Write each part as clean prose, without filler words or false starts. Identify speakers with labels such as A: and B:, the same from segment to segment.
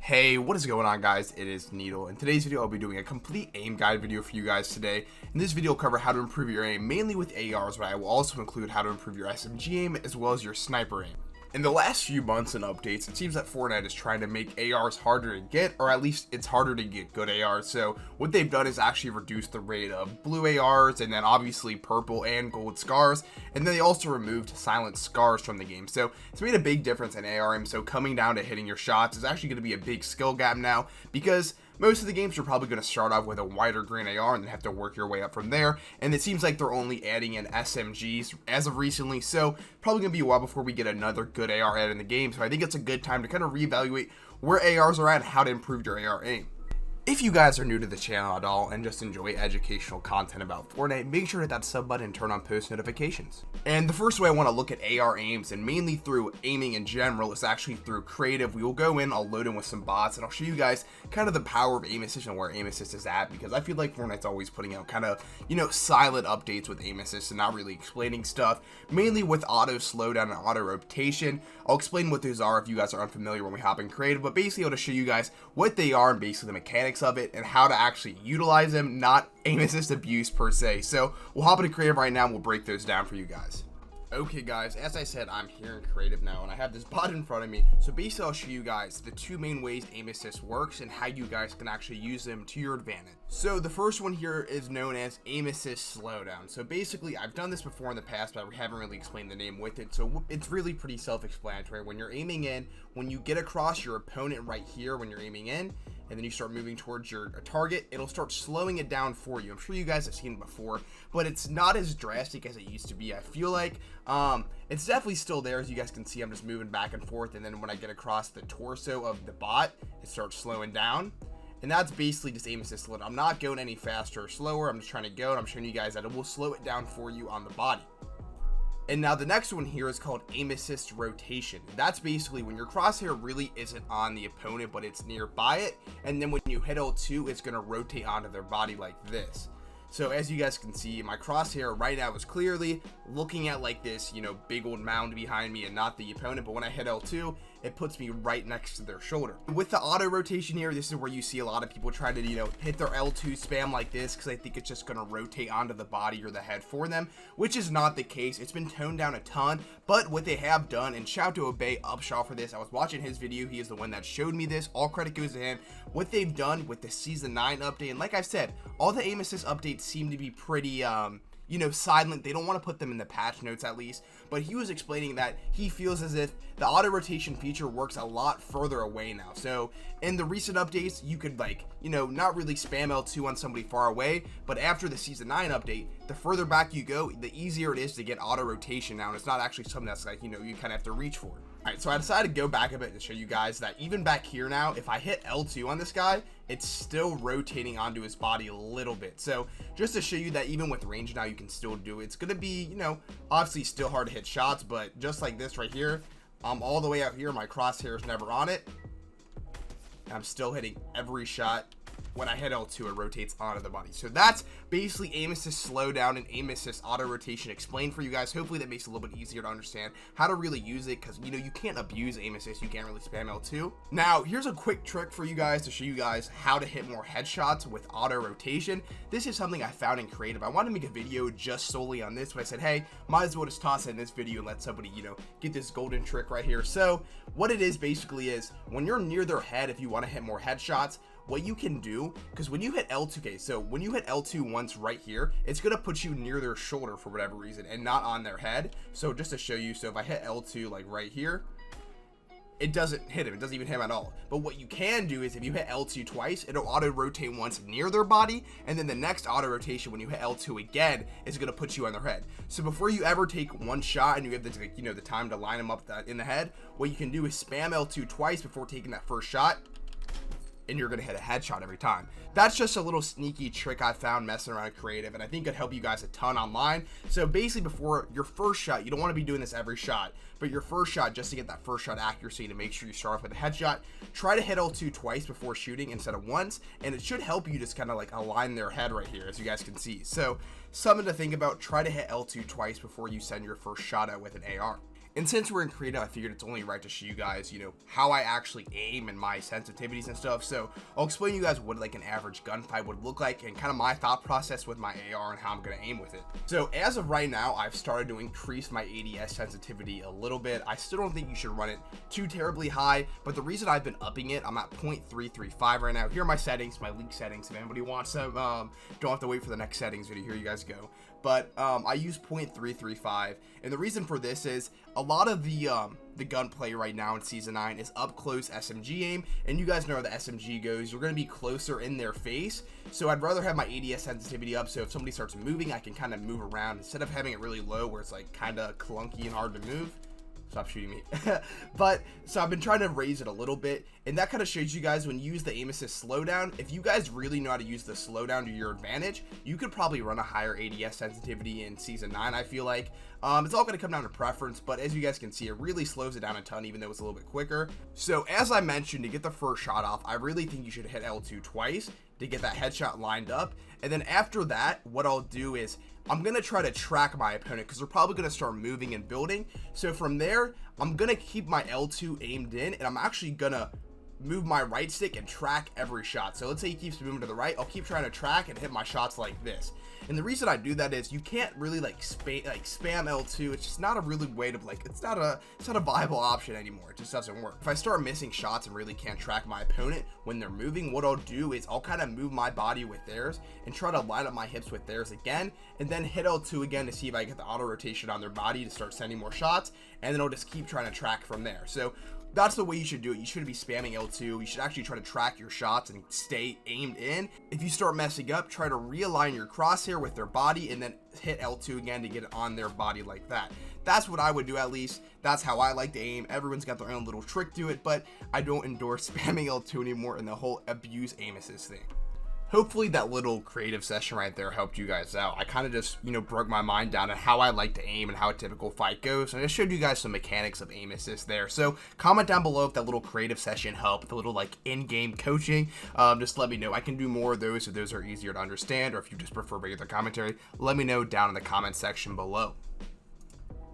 A: Hey, what is going on, guys? It is Needle. In today's video, I'll be doing a complete aim guide video for you guys today. In this video, I'll cover how to improve your aim, mainly with ARs, but I will also include how to improve your SMG aim as well as your sniper aim. In the last few months and updates, it seems that Fortnite is trying to make ARs harder to get, or at least it's harder to get good ARs. So what they've done is actually reduce the rate of blue ARs and then obviously purple and gold scars. And then they also removed silent scars from the game. So it's made a big difference in AR aim. So coming down to hitting your shots is actually going to be a big skill gap now, because most of the games you're probably going to start off with a wider grain AR and then have to work your way up from there. And it seems like they're only adding in SMGs as of recently, so probably going to be a while before we get another good AR add in the game. So I think it's a good time to kind of reevaluate where ARs are at and how to improve your AR aim. If you guys are new to the channel at all and just enjoy educational content about Fortnite, make sure to hit that sub button and turn on post notifications. And the first way I want to look at AR aims, and mainly through aiming in general, is actually through creative. We will go in, I'll load in with some bots, and I'll show you guys kind of the power of aim assist and where aim assist is at, because I feel like Fortnite's always putting out kind of, silent updates with aim assist and not really explaining stuff, mainly with auto slowdown and auto rotation. I'll explain what those are if you guys are unfamiliar when we hop in creative, but basically I'll just show you guys what they are and basically the mechanics of it and how to actually utilize them, not aim assist abuse per se. So we'll hop into creative right now and we'll break those down for you guys. Okay guys, as I said, I'm here in creative now and I have this bot in front of me. So basically I'll show you guys the two main ways aim assist works and how you guys can actually use them to your advantage. So the first one here is known as aim assist slowdown. So basically I've done this before in the past, but we haven't really explained the name with it. So it's really pretty self-explanatory. When you're aiming in, when you get across your opponent right here, when you're aiming in, and then you start moving towards your target, it'll start slowing it down for you. I'm sure you guys have seen it before, but it's not as drastic as it used to be. I feel like it's definitely still there. As you guys can see, I'm just moving back and forth, and then when I get across the torso of the bot, it starts slowing down. And that's basically just aim assist slowdown. I'm not going any faster or slower. I'm just trying to go, and I'm showing you guys that it will slow it down for you on the body. And now the next one here is called aim assist rotation. That's basically when your crosshair really isn't on the opponent, but it's nearby it. And then when you hit L2, it's going to rotate onto their body like this. So as you guys can see, my crosshair right now is clearly looking at like this, big old mound behind me and not the opponent. But when I hit L2, it puts me right next to their shoulder. With the auto rotation here, this is where you see a lot of people try to, hit their L2 spam like this, because I think it's just going to rotate onto the body or the head for them, which is not the case. It's been toned down a ton, but what they have done, and shout out to Obey Upshaw for this. I was watching his video. He is the one that showed me this. All credit goes to him. What they've done with the Season 9 update, and like I've said, all the aim assist updates seem to be pretty, silent. They don't want to put them in the patch notes at least, but he was explaining that he feels as if the auto rotation feature works a lot further away now. So in the recent updates, you could not really spam L2 on somebody far away, but after the Season 9 update, the further back you go, the easier it is to get auto rotation now, and it's not actually something that's you kind of have to reach for. Alright, so I decided to go back a bit to show you guys that even back here now, if I hit L2 on this guy, it's still rotating onto his body a little bit. So just to show you that even with range now, you can still do it. It's going to be, obviously still hard to hit shots, but just like this right here, I'm all the way out here. My crosshair is never on it. I'm still hitting every shot. When I hit L2, it rotates onto the body. So that's basically aim assist slowdown and aim assist auto rotation explained for you guys. Hopefully that makes it a little bit easier to understand how to really use it, because you can't abuse aim assist. You can't really spam L2. Now here's a quick trick for you guys to show you guys how to hit more headshots with auto rotation. This is something I found in creative. I wanted to make a video just solely on this, but I said, hey, might as well just toss it in this video and let somebody get this golden trick right here. So what it is basically is when you're near their head, if you want to hit more headshots, what you can do, because when you hit L2, okay, so when you hit L2 once right here, it's going to put you near their shoulder for whatever reason and not on their head. So just to show you, so if I hit L2 like right here, it doesn't hit him. It doesn't even hit him at all. But what you can do is if you hit L2 twice, it'll auto rotate once near their body, and then the next auto rotation when you hit L2 again is going to put you on their head. So before you ever take one shot and you have the the time to line them up in the head, what you can do is spam L2 twice before taking that first shot, and you're going to hit a headshot every time. That's just a little sneaky trick I found messing around creative, and I think it'd help you guys a ton online. So basically before your first shot, you don't want to be doing this every shot, but your first shot, just to get that first shot accuracy to make sure you start off with a headshot, try to hit L2 twice before shooting instead of once, and it should help you just kind of align their head right here, as you guys can see. So something to think about, try to hit L2 twice before you send your first shot out with an AR. And since we're in creative, I figured it's only right to show you guys, you know, how I actually aim and my sensitivities and stuff. So I'll explain to you guys what like an average gunfight would look like and kind of my thought process with my AR and how I'm going to aim with it. So as of right now, I've started to increase my ADS sensitivity a little bit. I still don't think you should run it too terribly high, but the reason I've been upping it, I'm at 0.335 right now. Here are my settings, my leak settings. If anybody wants them, don't have to wait for the next settings video. Here you guys go. But I use 0.335, and the reason for this is a lot of the gunplay right now in Season 9 is up close SMG aim, and you guys know how the SMG goes. You're going to be closer in their face, so I'd rather have my ADS sensitivity up, so if somebody starts moving, I can kind of move around instead of having it really low where it's like kind of clunky and hard to move. Stop shooting me. But so I've been trying to raise it a little bit, and that kind of shows you guys when you use the aim assist slowdown, if you guys really know how to use the slowdown to your advantage, you could probably run a higher ADS sensitivity in Season 9. I feel like it's all going to come down to preference, but as you guys can see, it really slows it down a ton, even though it's a little bit quicker. So as I mentioned, to get the first shot off, I really think you should hit L2 twice to get that headshot lined up, and then after that, what I'll do is I'm going to try to track my opponent because they're probably going to start moving and building. So from there, I'm going to keep my L2 aimed in, and I'm actually going to move my right stick and track every shot. So let's say he keeps moving to the right, I'll keep trying to track and hit my shots like this. And the reason I do that is you can't really spam L2. It's just not a really way to it's not a viable option anymore. It just doesn't work. If I start missing shots and really can't track my opponent when they're moving, what I'll do is I'll kind of move my body with theirs and try to line up my hips with theirs again, and then hit L2 again to see if I get the auto rotation on their body to start sending more shots, and then I'll just keep trying to track from there. So that's the way you should do it. You shouldn't be spamming L2. You should actually try to track your shots and stay aimed in. If you start messing up, try to realign your crosshair with their body and then hit L2 again to get it on their body like that. That's what I would do, at least. That's how I like to aim. Everyone's got their own little trick to it, but I don't endorse spamming L2 anymore and the whole abuse aim assist thing. Hopefully that little creative session right there helped you guys out. I kind of just, you know, broke my mind down on how I like to aim and how a typical fight goes. And I just showed you guys some mechanics of aim assist there. So comment down below if that little creative session helped, the little like in-game coaching. Just let me know. I can do more of those if those are easier to understand, or if you just prefer regular commentary, let me know down in the comment section below.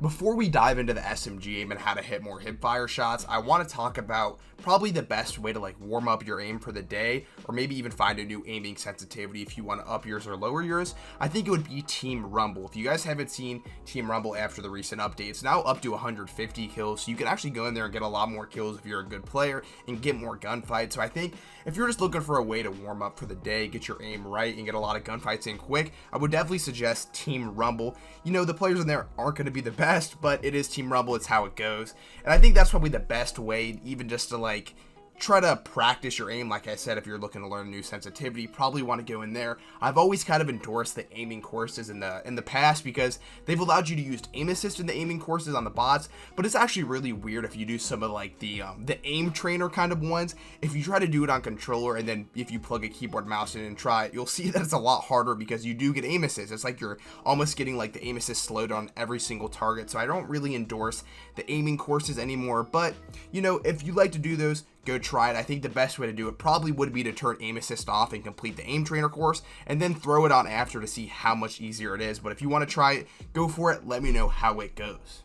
A: Before we dive into the SMG aim and how to hit more hipfire shots, I want to talk about probably the best way to like warm up your aim for the day, or maybe even find a new aiming sensitivity if you want to up yours or lower yours. I think it would be Team Rumble. If you guys haven't seen Team Rumble after the recent update, it's now up to 150 kills, so you can actually go in there and get a lot more kills if you're a good player and get more gunfights. So I think if you're just looking for a way to warm up for the day, get your aim right, and get a lot of gunfights in quick, I would definitely suggest Team Rumble. You know, the players in there aren't going to be the best, but it is Team Rumble. It's how it goes, and I think that's probably the best way, even just to like try to practice your aim. Like I said, if you're looking to learn a new sensitivity, you probably want to go in there. I've always kind of endorsed the aiming courses in the past because they've allowed you to use aim assist in the aiming courses on the bots, but it's actually really weird if you do some of like the aim trainer kind of ones. If you try to do it on controller and then if you plug a keyboard mouse in and try it, you'll see that it's a lot harder because you do get aim assist. It's like you're almost getting like the aim assist slowed on every single target. So I don't really endorse the aiming courses anymore, but you know, if you like to do those, go try it. I think the best way to do it probably would be to turn aim assist off and complete the aim trainer course and then throw it on after to see how much easier it is. But if you want to try it, go for it. Let me know how it goes.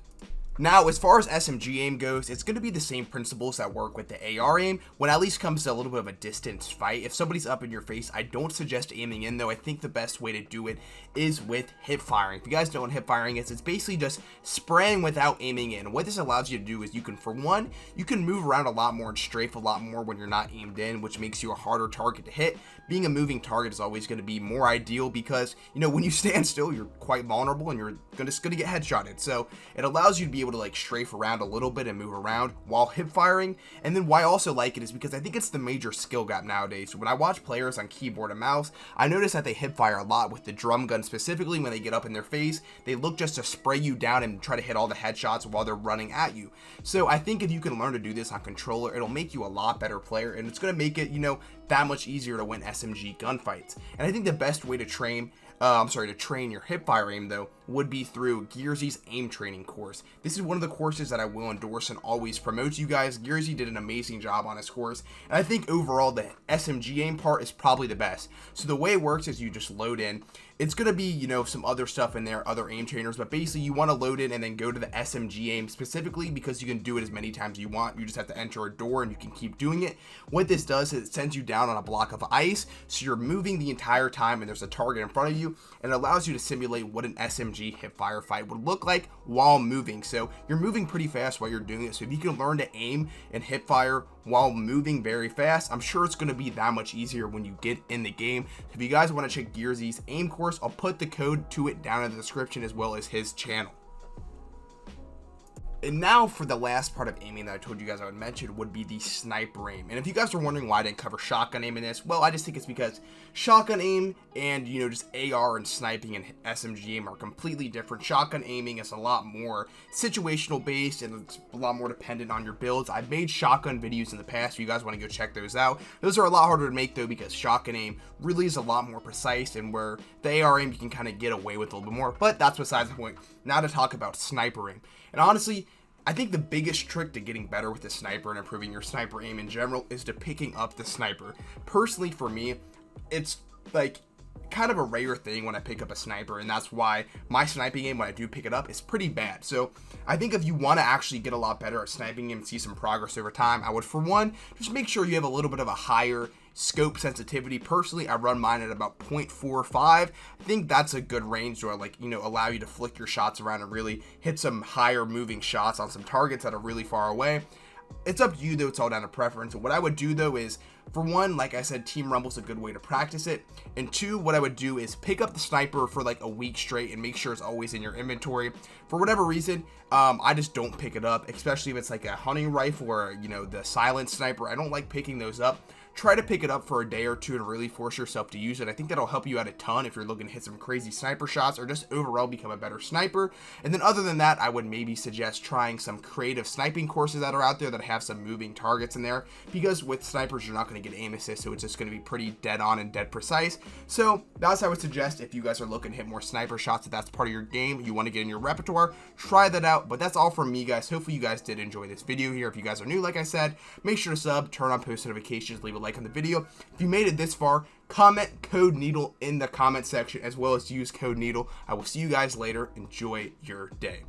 A: Now, as far as SMG aim goes, it's going to be the same principles that work with the AR aim when at least comes to a little bit of a distance fight. If somebody's up in your face, I don't suggest aiming in, though. I think the best way to do it is with hip firing. If you guys know what hip firing is, it's basically just spraying without aiming in. What this allows you to do is you can, for one, you can move around a lot more and strafe a lot more when you're not aimed in, which makes you a harder target to hit. Being a moving target is always going to be more ideal because, you know, when you stand still, you're quite vulnerable and you're just going to get headshotted. So it allows you to be able to like strafe around a little bit and move around while hip firing. And then why I also like it is because I think it's the major skill gap nowadays. So when I watch players on keyboard and mouse, I notice that they hip fire a lot with the drum gun specifically. When they get up in their face, they look just to spray you down and try to hit all the headshots while they're running at you. So I think if you can learn to do this on controller, it'll make you a lot better player, and it's going to make it, you know, that much easier to win SMG gunfights. And I think the best way to train your hip fire aim though would be through Gearsy's aim training course. This is one of the courses that I will endorse and always promote to you guys. Gearsy did an amazing job on his course, and I think overall the SMG aim part is probably the best. So the way it works is you just load in. It's going to be, you know, some other stuff in there, other aim trainers, but basically you want to load in and then go to the SMG aim specifically because you can do it as many times as you want. You just have to enter a door and you can keep doing it. What this does is it sends you down on a block of ice, so you're moving the entire time and there's a target in front of you, and it allows you to simulate what an SMG hip-fire fight would look like while moving. So you're moving pretty fast while you're doing it, so if you can learn to aim and hip-fire while moving very fast, I'm sure it's going to be that much easier when you get in the game. If you guys want to check Gearsy's aim course, I'll put the code to it down in the description as well as his channel. And now for the last part of aiming that I told you guys I would mention would be the sniper aim. And if you guys are wondering why I didn't cover shotgun aim in this, well, I just think it's because shotgun aim and, you know, just AR and sniping and SMG aim are completely different. Shotgun aiming is a lot more situational based and it's a lot more dependent on your builds. I've made shotgun videos in the past if you guys want to go check those out. Those are a lot harder to make though because shotgun aim really is a lot more precise, and where the AR aim you can kind of get away with a little bit more, but that's besides the point. Now to talk about sniper aim. And honestly, I think the biggest trick to getting better with the sniper and improving your sniper aim in general is to picking up the sniper. Personally, for me, it's like kind of a rare thing when I pick up a sniper, and that's why my sniping aim when I do pick it up is pretty bad. So I think if you want to actually get a lot better at sniping aim and see some progress over time, I would, for one, just make sure you have a little bit of a higher scope sensitivity. Personally, I run mine at about 0.45. I think that's a good range to, like, you know, allow you to flick your shots around and really hit some higher moving shots on some targets that are really far away. It's up to you though, it's all down to preference. What I would do though is, for one, like I said, Team Rumble's a good way to practice it, and two, what I would do is pick up the sniper for like a week straight and make sure it's always in your inventory. For whatever reason, I just don't pick it up, especially if it's like a hunting rifle or, you know, the silent sniper. I don't like picking those up. Try to pick it up for a day or two and really force yourself to use it. I think that'll help you out a ton if you're looking to hit some crazy sniper shots or just overall become a better sniper. And then other than that, I would maybe suggest trying some creative sniping courses that are out there that have some moving targets in there, because with snipers you're not going to get aim assist, so it's just going to be pretty dead on and dead precise. So that's what I would suggest if you guys are looking to hit more sniper shots. If that's part of your game, you want to get in your repertoire, try that out. But that's all from me, guys. Hopefully you guys did enjoy this video here. If you guys are new, like I said, make sure to sub, turn on post notifications, leave a like on the video. If you made it this far, comment code NEEDLE in the comment section, as well as use code NEEDLE. I will see you guys later. Enjoy your day.